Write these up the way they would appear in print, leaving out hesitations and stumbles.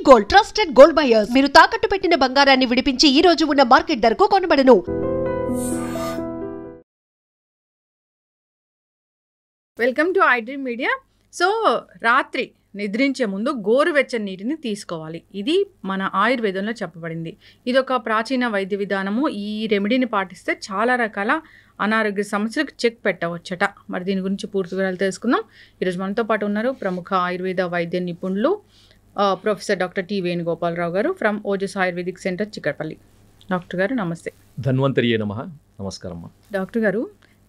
Gold trusted gold buyers. మీరు తాకట్టు పెట్టిన బంగారాన్ని విడిపించి ఈ రోజు ఉన్న మార్కెట్ ధరకు కొనబడను. Welcome to iDream Media. So రాత్రి నిద్రించే ముందు గోరువెచ్చని నీటిని తీసుకోవాలి. ఇది మన ఆయుర్వేదంలో చెప్పబడింది. ఇది ఒక ప్రాచీన వైద్య విధానము. ఈ రెమెడీని పాటిస్తే చాలా రకాల అనారోగ్య సమస్యలకు చెక్ పెట్టవచ్చట. మరి దీని గురించి పూర్తి వివరాలు తెలుసుకుందాం. ఈరోజు మనతో పాటు ఉన్నారు ప్రముఖ ఆయుర్వేద వైద్య నిపుణులు ప్రొఫెసర్ డాక్టర్ టి వేణుగోపాలరావు గారు from Ojas Ayurvedic centre Chikkadpally. Doctor గారు నమస్తే. ధన్వంతరియే నమః. నమస్కారం. డాక్టర్ గారు,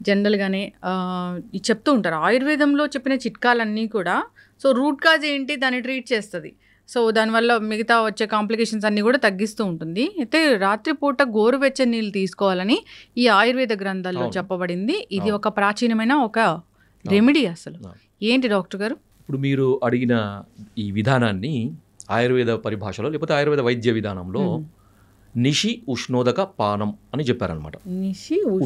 జనరల్గానే చెప్తూ ఉంటారు ఆయుర్వేదంలో చెప్పిన చిట్కాలన్నీ కూడా సో రూట్ కాజ్ ఏంటి దాన్ని ట్రీట్ చేస్తుంది. సో దానివల్ల మిగతా వచ్చే కాంప్లికేషన్స్ అన్నీ కూడా తగ్గిస్తూ ఉంటుంది. అయితే రాత్రిపూట గోరువెచ్చని నీళ్ళు తీసుకోవాలని ఈ ఆయుర్వేద గ్రంథాల్లో చెప్పబడింది. ఇది ఒక ప్రాచీనమైన ఒక రెమెడీ. అసలు ఏంటి డాక్టర్ గారు? ఇప్పుడు మీరు అడిగిన ఈ విధానాన్ని ఆయుర్వేద పరిభాషలో లేకపోతే ఆయుర్వేద వైద్య విధానంలో నిషి ఉష్ణోదక పానం అని చెప్పారనమాట.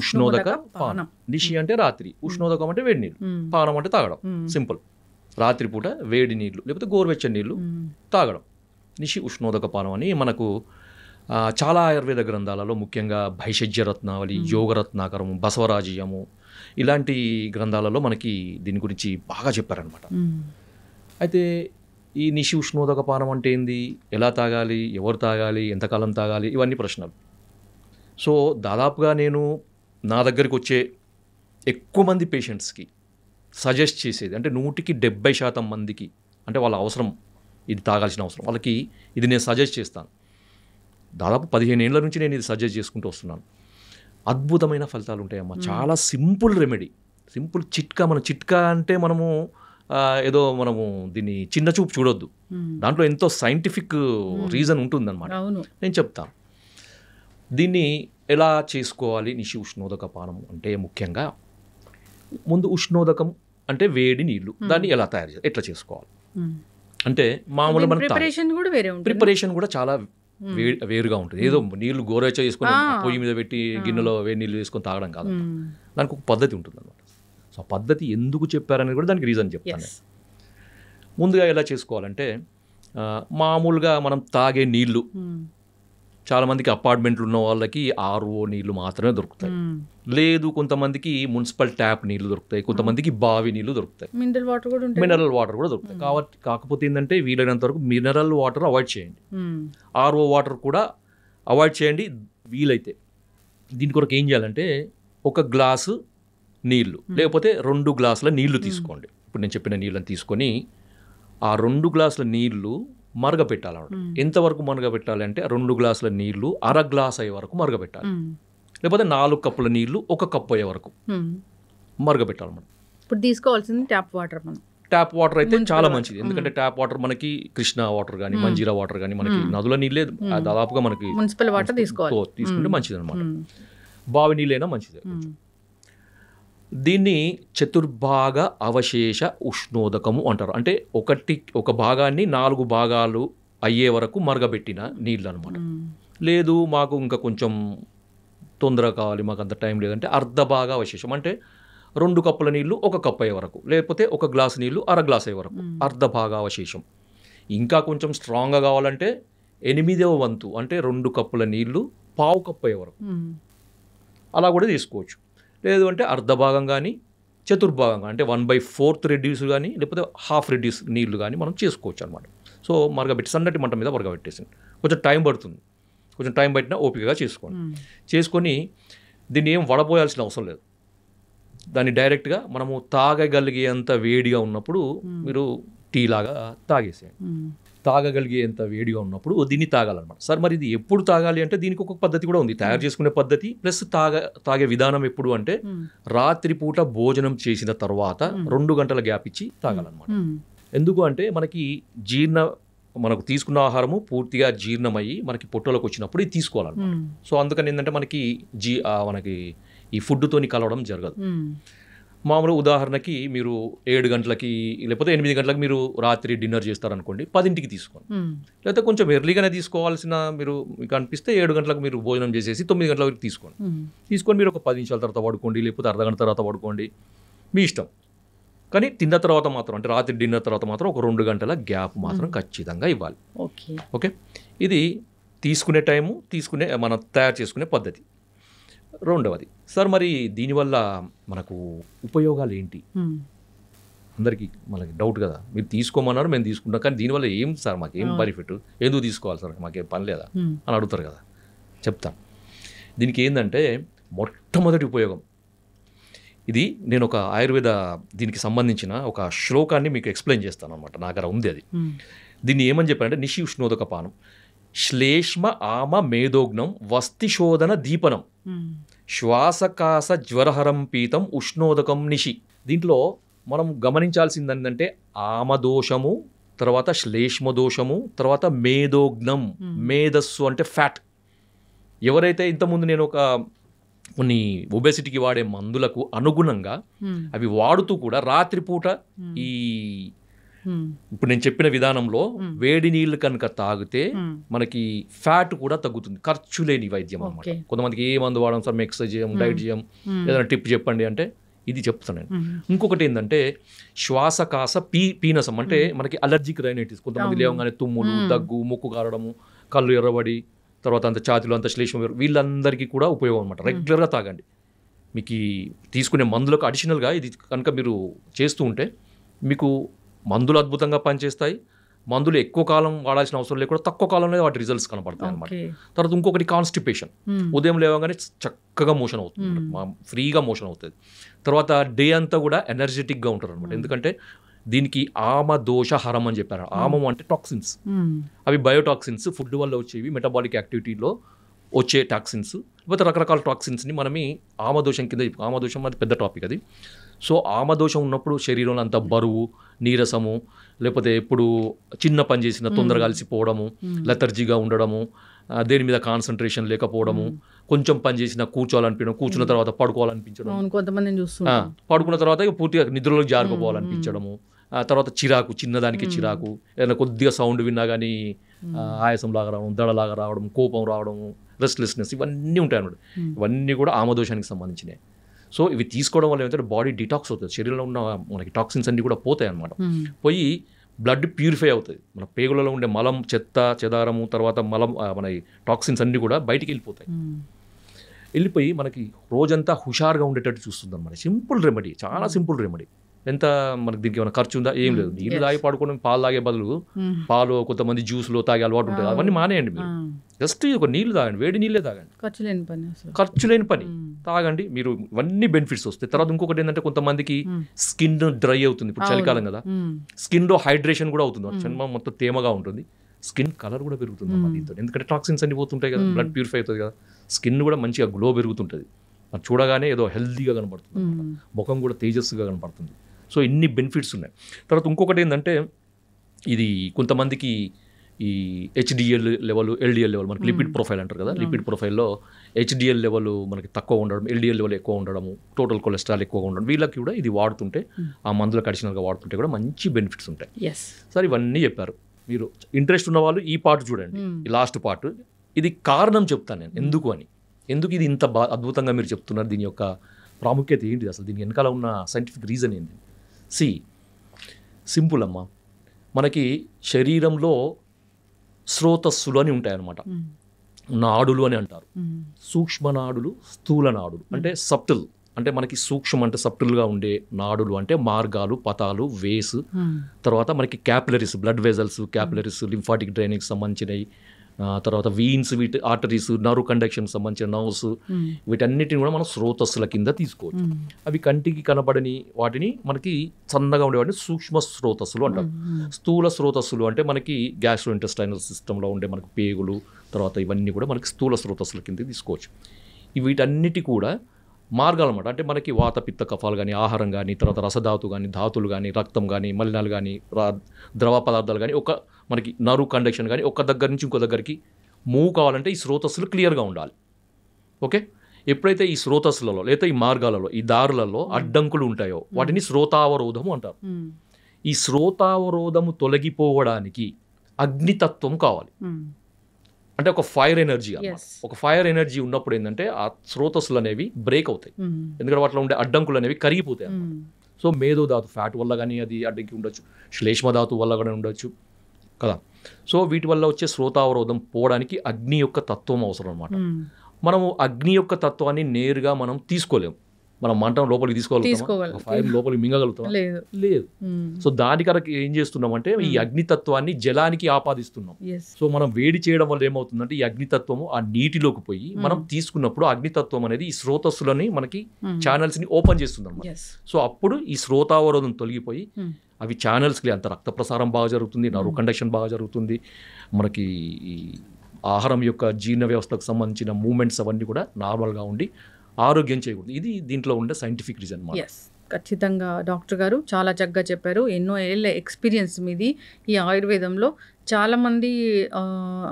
ఉష్ణోదక పానం. నిషి అంటే రాత్రి, ఉష్ణోదకం అంటే వేడి నీళ్ళు, పానం అంటే తాగడం. సింపుల్. రాత్రిపూట వేడి నీళ్ళు లేకపోతే గోరువెచ్చని నీళ్ళు తాగడం. నిషి ఉష్ణోదక పానం అని మనకు చాలా ఆయుర్వేద గ్రంథాలలో, ముఖ్యంగా భైషజ్య రత్నావళి, యోగరత్నాకరము, బసవరాజీయము ఇలాంటి గ్రంథాలలో మనకి దీని గురించి బాగా చెప్పారనమాట. అయితే ఈ నిషి ఉష్ణోదక పానం అంటే ఏంది, ఎలా తాగాలి, ఎవరు తాగాలి, ఎంతకాలం తాగాలి, ఇవన్నీ ప్రశ్నలు. సో దాదాపుగా నేను నా దగ్గరికి వచ్చే ఎక్కువ మంది పేషెంట్స్కి సజెస్ట్ చేసేది అంటే 170% మందికి, అంటే వాళ్ళ అవసరం, ఇది తాగాల్సిన అవసరం వాళ్ళకి ఇది నేను సజెస్ట్ చేస్తాను. దాదాపు 15 ఏళ్ల నుంచి నేను ఇది సజెస్ట్ చేసుకుంటూ వస్తున్నాను. అద్భుతమైన ఫలితాలు ఉంటాయమ్మా. చాలా సింపుల్ రెమెడీ, సింపుల్ చిట్కా. మన చిట్కా అంటే మనము ఏదో మనము దీన్ని చిన్న చూపు చూడొద్దు, దాంట్లో ఎంతో సైంటిఫిక్ రీజన్ ఉంటుందన్నమాట. నేను చెప్తాను దీన్ని ఎలా చేసుకోవాలి. నిషి ఉష్ణోదక పానం అంటే ముఖ్యంగా ముందు ఉష్ణోదకం అంటే వేడి నీళ్ళు, దాన్ని ఎలా తయారు చేయాలి, ఎట్లా చేసుకోవాలి అంటే మామూలు మన ప్రిపరేషన్ కూడా చాలా వేరుగా ఉంటుంది. ఏదో నీళ్లు గోరువెచ్చ చేసుకొని పొయ్యి మీద పెట్టి గిన్నెలో వేడి నీళ్ళు వేసుకొని తాగడం కాదు, దానికి ఒక పద్ధతి ఉంటుంది అన్నమాట. సో ఆ పద్ధతి ఎందుకు చెప్పారనేది కూడా దానికి రీజన్ చెప్తాను. ముందుగా ఎలా చేసుకోవాలంటే మామూలుగా మనం తాగే నీళ్లు, చాలామందికి అపార్ట్మెంట్లు ఉన్న వాళ్ళకి RO నీళ్లు మాత్రమే దొరుకుతాయి. లేదు కొంతమందికి మున్సిపల్ ట్యాప్ నీళ్లు దొరుకుతాయి, కొంతమందికి బావి నీళ్లు దొరుకుతాయి, మినరల్ వాటర్ కూడా దొరుకుతాయి. కాకపోతే ఏంటంటే వీలైనంత వరకు మినరల్ వాటర్ అవాయిడ్ చేయండి, RO వాటర్ కూడా అవాయిడ్ చేయండి వీలైతే. దీని కొరకు ఏం చేయాలంటే ఒక గ్లాసు నీళ్లు లేకపోతే 2 గ్లాసుల నీళ్లు తీసుకోండి. ఇప్పుడు నేను చెప్పిన నీళ్ళని తీసుకొని ఆ 2 గ్లాసుల నీళ్లు మరగపెట్టాలన్నమాట. ఎంతవరకు మరగపెట్టాలి అంటే 2 గ్లాసుల నీళ్లు అర గ్లాస్ అయ్యే వరకు మరగపెట్టాలి, లేకపోతే 4 కప్పుల నీళ్లు 1 కప్పు అయ్యే వరకు మరగపెట్టాలన్నమాట. ఇప్పుడు తీసుకోవాల్సింది ట్యాప్ వాటర్. ట్యాప్ వాటర్ అయితే చాలా మంచిది, ఎందుకంటే ట్యాప్ వాటర్ మనకి కృష్ణా వాటర్ కానీ మంజీరా వాటర్ కానీ మనకి నదుల నీళ్ళే దాదాపుగా మనకి మున్సిపల్ వాటర్ తీసుకుంటే మంచిది అనమాట. బావి నీళ్ళైనా మంచిదే. దీన్ని చతుర్భాగ అవశేష ఉష్ణోదకము అంటారు. అంటే ఒక భాగాన్ని 4 భాగాలు అయ్యే వరకు మరగబెట్టిన నీళ్ళు అనమాట. లేదు మాకు ఇంకా కొంచెం తొందర కావాలి, మాకు అంత టైం లేదంటే అర్ధ భాగ అవశేషం, అంటే 2 కప్పుల నీళ్ళు 1 కప్పు అయ్యే వరకు, లేకపోతే 1 గ్లాసు నీళ్ళు అర గ్లాస్ అయ్యే వరకు, అర్ధ భాగ అవశేషం. ఇంకా కొంచెం స్ట్రాంగ్గా కావాలంటే 8వ వంతు, అంటే 2 కప్పుల నీళ్ళు 1/2 కప్పు అయ్యే వరకు అలా కూడా తీసుకోవచ్చు. లేదు అంటే అర్ధ భాగం కానీ చతుర్భాగంగా అంటే 1/4 రెడ్యూస్ కానీ లేకపోతే హాఫ్ రెడ్యూస్ నీళ్లు కానీ మనం చేసుకోవచ్చు అనమాట. సో మరగబెట్టి సన్నటి మంట మీద మరగబెట్టేసింది. కొంచెం టైం పడుతుంది, కొంచెం టైం పట్టినా ఓపికగా చేసుకొని దీన్ని ఏం వడపోయాల్సిన అవసరం లేదు. దాన్ని డైరెక్ట్గా మనము తాగగలిగేంత వేడిగా ఉన్నప్పుడు మీరు టీ లాగా తాగేసేయండి. తాగగలిగేంత వేడిగా ఉన్నప్పుడు దీన్ని తాగాలన్నమాట. సార్ మరి ఇది ఎప్పుడు తాగాలి అంటే దీనికి ఒక పద్ధతి కూడా ఉంది, తయారు చేసుకునే పద్ధతి ప్లస్ తాగే విధానం. ఎప్పుడు అంటే రాత్రిపూట భోజనం చేసిన తర్వాత 2 గంటల గ్యాప్ ఇచ్చి తాగాలన్నమాట. ఎందుకు అంటే మనకు తీసుకున్న ఆహారము పూర్తిగా జీర్ణమయ్యి మనకి పొట్టలోకి వచ్చినప్పుడు ఇది తీసుకోవాలన్నమాట. సో అందుకని ఏంటంటే మనకి ఈ ఫుడ్తోని కలవడం జరగదు. మామూలు ఉదాహరణకి మీరు 7 గంటలకి లేకపోతే 8 గంటలకు మీరు రాత్రి డిన్నర్ చేస్తారనుకోండి, 10ంటికి తీసుకోండి. లేకపోతే కొంచెం ఎర్లీగానే తీసుకోవాల్సిన మీకు అనిపిస్తే 7 గంటలకు మీరు భోజనం చేసేసి 9 గంటల వరకు తీసుకొని మీరు ఒక 10 నిమిషాల తర్వాత పడుకోండి, లేకపోతే అర్ధ గంట తర్వాత పడుకోండి, మీ ఇష్టం. కానీ తిన్న తర్వాత మాత్రం అంటే రాత్రి డిన్నర్ తర్వాత మాత్రం ఒక 2 గంటల గ్యాప్ మాత్రం ఖచ్చితంగా ఇవ్వాలి. ఓకే, ఇది తీసుకునే టైము, మనం తయారు చేసుకునే పద్ధతి. రెండవది, సార్ మరి దీనివల్ల మనకు ఉపయోగాలు ఏంటి? అందరికీ మనకి డౌట్ కదా, మీరు తీసుకోమన్నారు మేము తీసుకుంటాం, కానీ దీనివల్ల ఏం సార్ మాకు ఏం బెనిఫిట్, ఎందుకు తీసుకోవాలి సార్, మాకేం పని లేదా అని అడుగుతారు కదా. చెప్తాను. దీనికి ఏంటంటే మొట్టమొదటి ఉపయోగం ఇది, నేను ఒక ఆయుర్వేద దీనికి సంబంధించిన ఒక శ్లోకాన్ని మీకు ఎక్స్ప్లెయిన్ చేస్తాను అనమాట. నా దగ్గర ఉంది అది. దీన్ని ఏమని చెప్పారంటే నిషి ఉష్ణోదక పానం శ్లేష్మ ఆమ మేధోగ్నం వస్తిశోధన దీపనం శ్వాసకాస జ్వరహరం పీతం ఉష్ణోదకం నిషి. దీంట్లో మనం గమనించాల్సింది ఏంటంటే ఆమదోషము, తర్వాత శ్లేష్మ దోషము, తర్వాత మేధోగ్నం, మేధస్సు అంటే ఫ్యాట్. ఎవరైతే ఇంతకుముందు నేను కొన్ని ఒబెసిటీకి వాడే మందులకు అనుగుణంగా అవి వాడుతూ కూడా రాత్రిపూట ఈ ఇప్పుడు నేను చెప్పిన విధానంలో వేడి నీళ్ళు కనుక తాగితే మనకి ఫ్యాట్ కూడా తగ్గుతుంది. ఖర్చు లేని వైద్యం అన్నమాట. కొంతమందికి ఏ మందు వాడడం సార్, ఎక్సర్సైజ్ చేయం, డైట్ చేయం, ఏదైనా టిప్ చెప్పండి అంటే ఇది చెప్తాను నేను. ఇంకొకటి ఏంటంటే శ్వాసకాస పీనసం, అంటే మనకి అలర్జిక్ రైనైటిస్, కొంతమంది లేవగానే తుమ్ములు, దగ్గు, ముక్కు కారడము, కళ్ళు ఎర్రబడి, తర్వాత అంత ఛాతీలో అంత శ్లేష్మ, వీళ్ళందరికీ కూడా ఉపయోగం అనమాట. రెగ్యులర్గా తాగండి. మీకు తీసుకునే మందులకు అడిషనల్గా ఇది కనుక మీరు చేస్తూ ఉంటే మీకు మందులు అద్భుతంగా పనిచేస్తాయి. మందులు ఎక్కువ కాలం వాడాల్సిన అవసరం లేకుండా తక్కువ కాలంలో వాటి రిజల్ట్స్ కనపడతాయి అనమాట. తర్వాత ఇంకొకటి కాన్స్టిపేషన్, ఉదయం లేవగానే చక్కగా మోషన్ అవుతుంది, ఫ్రీగా మోషన్ అవుతుంది. తర్వాత డే అంతా కూడా ఎనర్జెటిక్గా ఉంటారు అనమాట. ఎందుకంటే దీనికి ఆమదోషహరం అని చెప్పారు. ఆమం అంటే టాక్సిన్స్, అవి బయోటాక్సిన్స్, ఫుడ్ వల్ల వచ్చేవి, మెటబాలిక్ యాక్టివిటీలో వచ్చే టాక్సిన్స్, లేకపోతే రకరకాల టాక్సిన్స్ని మనమే ఆమదోషం కింద. ఆమదోషం అది పెద్ద టాపిక్ అది. సో ఆమదోషం ఉన్నప్పుడు శరీరంలో అంత బరువు, నీరసము, లేకపోతే ఎప్పుడు చిన్న పని చేసిన తొందరగా అలసిపోవడము, లెథర్జీగా ఉండడము, దేని మీద కాన్సన్ట్రేషన్ లేకపోవడము, కొంచెం పని చేసినా కూర్చోవాలనిపించడం, కూర్చున్న తర్వాత పడుకోవాలనిపించడం, పడుకున్న తర్వాత పూర్తిగా నిద్రలో జారుకోవాలనిపించడము, తర్వాత చిరాకు, చిన్నదానికి చిరాకు, ఏదైనా కొద్దిగా సౌండ్ విన్నా కానీ ఆయాసంలాగా రావడం, దడలాగా రావడం, కోపం రావడం, రెస్ట్లెస్నెస్, ఇవన్నీ ఉంటాయి అన్నమాట. ఇవన్నీ కూడా ఆమదోషానికి సంబంధించినవి. సో ఇవి తీసుకోవడం వల్ల ఏమంటే బాడీ డిటాక్స్ అవుతుంది, శరీరంలో ఉన్న మనకి టాక్సిన్స్ అన్నీ కూడా పోతాయి అన్నమాట. పోయి బ్లడ్ ప్యూరిఫై అవుతుంది, మన పేగులలో ఉండే మలం, చెత్త చెదారము, తర్వాత మలం, మన టాక్సిన్స్ అన్నీ కూడా బయటికి వెళ్ళిపోతాయి. వెళ్ళిపోయి మనకి రోజంతా హుషారుగా ఉండేటట్టు చూస్తుంది అన్నమాట. సింపుల్ రెమెడీ, చాలా సింపుల్ రెమెడీ. ఎంత మనకి దీనికి ఏమైనా ఖర్చు ఉందా? ఏం లేదు. నీళ్ళు తాగి పడుకోవడం, పాలు తాగే బదులు పాలు, కొంతమంది జ్యూస్లో తాగే అలవాటు ఉంటుంది, అవన్నీ మానేయండి. మీరు జస్ట్ ఒక నీళ్ళు తాగండి, వేడి నీళ్ళే తాగండి, ఖర్చు లేని పని తాగండి. మీరు ఇవన్నీ బెనిఫిట్స్ వస్తాయి. తర్వాత ఇంకొకటి ఏంటంటే కొంతమందికి స్కిన్ డ్రై అవుతుంది, ఇప్పుడు చలికాలం కదా, స్కిన్లో హైడ్రేషన్ కూడా అవుతుంది, చర్మం మొత్తం తేమగా ఉంటుంది, స్కిన్ కలర్ కూడా పెరుగుతుంది దీంతో. ఎందుకంటే టాక్సిన్స్ అన్ని పోతుంటాయి కదా, బ్లడ్ ప్యూరిఫై అవుతుంది కదా, స్కిన్ కూడా మంచిగా గ్లో పెరుగుతుంటుంది, చూడగానే ఏదో హెల్తీగా కనపడుతుంది, ముఖం కూడా తేజస్సుగా కనపడుతుంది. సో ఇన్ని బెనిఫిట్స్ ఉన్నాయి. తర్వాత ఇంకొకటి ఏంటంటే ఇది కొంతమందికి ఈ హెచ్డిఎల్ లెవెల్, ఎల్డిఎల్ లెవెల్, మనకి లిపిడ్ ప్రొఫైల్ అంటారు కదా, లిపిడ్ ప్రొఫైల్లో హెచ్డిఎల్ లెవెల్ మనకి తక్కువ ఉండడం, ఎల్డిఎల్ లెవెల్ ఎక్కువ ఉండడము, టోటల్ కొలెస్ట్రాల్ ఎక్కువగా ఉండడం, వీళ్ళకి కూడా ఇది వాడుతుంటే, ఆ మందులకు అడిషనల్గా వాడుతుంటే కూడా మంచి బెనిఫిట్స్ ఉంటాయి. సరే ఇవన్నీ చెప్పారు. మీరు ఇంట్రెస్ట్ ఉన్న వాళ్ళు ఈ పార్ట్ చూడండి, ఈ లాస్ట్ పార్ట్. ఇది కారణం చెప్తాను నేను ఎందుకు అని, ఎందుకు ఇది ఇంత అద్భుతంగా మీరు చెప్తున్నారు, దీని యొక్క ప్రాముఖ్యత ఏంటిది, అసలు దీని వెనకాల ఉన్న సైంటిఫిక్ రీజన్ ఏంటి. సింపుల్ అమ్మా, మనకి శరీరంలో స్రోతస్సులు అని ఉంటాయన్నమాట, నాడులు అని అంటారు. సూక్ష్మ నాడులు, స్థూల నాడులు అంటే సబ్టిల్, అంటే మనకి సూక్ష్మ అంటే సబ్టిల్గా ఉండే నాడులు అంటే మార్గాలు, పతాలు, వేస్, తర్వాత మనకి capillaries, blood vessels, capillaries, lymphatic డ్రైనేజ్కి సంబంధించినవి, తర్వాత వీన్స్, వీటి ఆర్టరీస్, నర్వ్ కండక్షన్ సంబంధించిన నర్వ్స్, వీటన్నిటిని కూడా మనం స్రోతస్సుల కింద తీసుకోవచ్చు. అవి కంటికి కనబడని వాటిని మనకి సన్నగా ఉండే వాటిని సూక్ష్మ స్రోతస్సులు అంటారు. స్థూల స్రోతస్సులు అంటే మనకి గ్యాస్ట్రో ఇంటెస్టైనల్ సిస్టంలో ఉండే మనకి పేగులు, తర్వాత ఇవన్నీ కూడా మనకి స్థూల స్రోతస్సుల కింద తీసుకోవచ్చు. వీటన్నిటి కూడా మార్గాలు అన్నమాట. అంటే మనకి వాత, పిత్త, కఫాలు కానీ, ఆహారం కానీ, తర్వాత రసధాతు కానీ, ధాతులు కానీ, రక్తం కానీ, మలినాలు కానీ, ద్రవ పదార్థాలు కానీ, ఒక మనకి నర్వ్ కండక్షన్ కానీ ఒక దగ్గర నుంచి ఇంకో దగ్గరికి మూవ్ కావాలంటే ఈ స్రోతస్సులు క్లియర్గా ఉండాలి. ఓకే, ఎప్పుడైతే ఈ స్రోతస్సులలో లేదా ఈ మార్గాలలో, ఈ దారులలో అడ్డంకులు ఉంటాయో వాటిని స్రోతావరోధము అంటారు. ఈ స్రోతావరోధము తొలగిపోవడానికి అగ్నితత్వం కావాలి. అంటే ఒక ఫైర్ ఎనర్జీ అన్నమాట. ఒక ఫైర్ ఎనర్జీ ఉన్నప్పుడు ఏంటంటే ఆ స్రోతస్సులు అనేవి బ్రేక్ అవుతాయి, ఎందుకంటే వాటిలో ఉండే అడ్డంకులు అనేవి కరిగిపోతాయి అన్నమాట. సో మేధో ధాతు ఫ్యాట్ వల్ల కానీ అది అడ్డంకి ఉండొచ్చు, శ్లేష్మ ధాతు వల్ల కానీ ఉండొచ్చు కదా. సో వీటి వల్ల వచ్చే శ్రోతావరోధం పోవడానికి అగ్ని యొక్క తత్వం అవసరం అనమాట. మనము అగ్ని యొక్క తత్వాన్ని నేరుగా మనం తీసుకోలేము. మనం మంటం లోపలికి తీసుకోగలుగుతాం, ఫైర్ లోపలికి మింగగలుగుతాం లేదు. సో దాని కనుక ఏం చేస్తున్నామంటే ఈ అగ్నితత్వాన్ని జలానికి ఆపాదిస్తున్నాం. సో మనం వేడి చేయడం వల్ల ఏమవుతుందంటే ఈ అగ్నితత్వము ఆ నీటిలోకి పోయి మనం తీసుకున్నప్పుడు అగ్నితత్వం అనేది ఈ స్రోతస్సులని మనకి ఛానల్స్ ని ఓపెన్ చేస్తుంది అన్నమాట. సో అప్పుడు ఈ శ్రోతావరోధం తొలగిపోయి అవి ఛానల్స్కి అంత రక్త ప్రసారం బాగా జరుగుతుంది, నర్వ్ కండక్షన్ బాగా జరుగుతుంది, మనకి ఈ ఆహారం యొక్క జీర్ణ వ్యవస్థకు సంబంధించిన మూమెంట్స్ అవన్నీ కూడా నార్మల్గా ఉండి ఆరోగ్యం చేయకూడదు. ఇది దీంట్లో ఉండే సైంటిఫిక్ రీజన్. ఖచ్చితంగా డాక్టర్ గారు చాలా చక్కగా చెప్పారు. ఎన్నో ఏళ్ళ ఎక్స్పీరియన్స్ మీది ఈ ఆయుర్వేదంలో. చాలామంది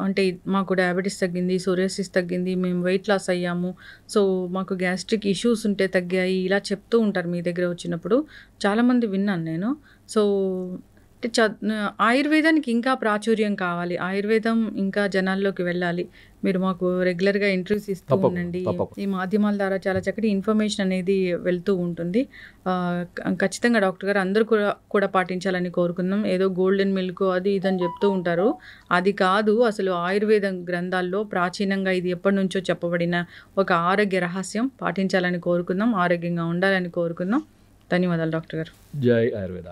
అంటే మాకు డయాబెటీస్ తగ్గింది, సోరియాసిస్ తగ్గింది, మేము వెయిట్ లాస్ అయ్యాము, సో మాకు గ్యాస్ట్రిక్ ఇష్యూస్ ఉంటే తగ్గాయి, ఇలా చెప్తూ ఉంటారు మీ దగ్గర వచ్చినప్పుడు. చాలామంది విన్నాను నేను. సో ఆయుర్వేదానికి ఇంకా ప్రాచుర్యం కావాలి, ఆయుర్వేదం ఇంకా జనాల్లోకి వెళ్ళాలి. మీరు మాకు రెగ్యులర్గా ఇంటర్వ్యూస్ ఇస్తూ ఉండండి. ఈ మాధ్యమాల ద్వారా చాలా చక్కటి ఇన్ఫర్మేషన్ అనేది వెళ్తూ ఉంటుంది. ఖచ్చితంగా డాక్టర్ గారు అందరూ కూడా పాటించాలని కోరుకుందాం. ఏదో గోల్డెన్ మిల్క్ అది ఇదని చెప్తూ ఉంటారు, అది కాదు. అసలు ఆయుర్వేదం గ్రంథాల్లో ప్రాచీనంగా ఇది ఎప్పటి నుంచో చెప్పబడిన ఒక ఆరోగ్య రహస్యం. పాటించాలని కోరుకుందాం, ఆరోగ్యంగా ఉండాలని కోరుకుందాం. ధన్యవాదాలు డాక్టర్ గారు. జై ఆయుర్వేద.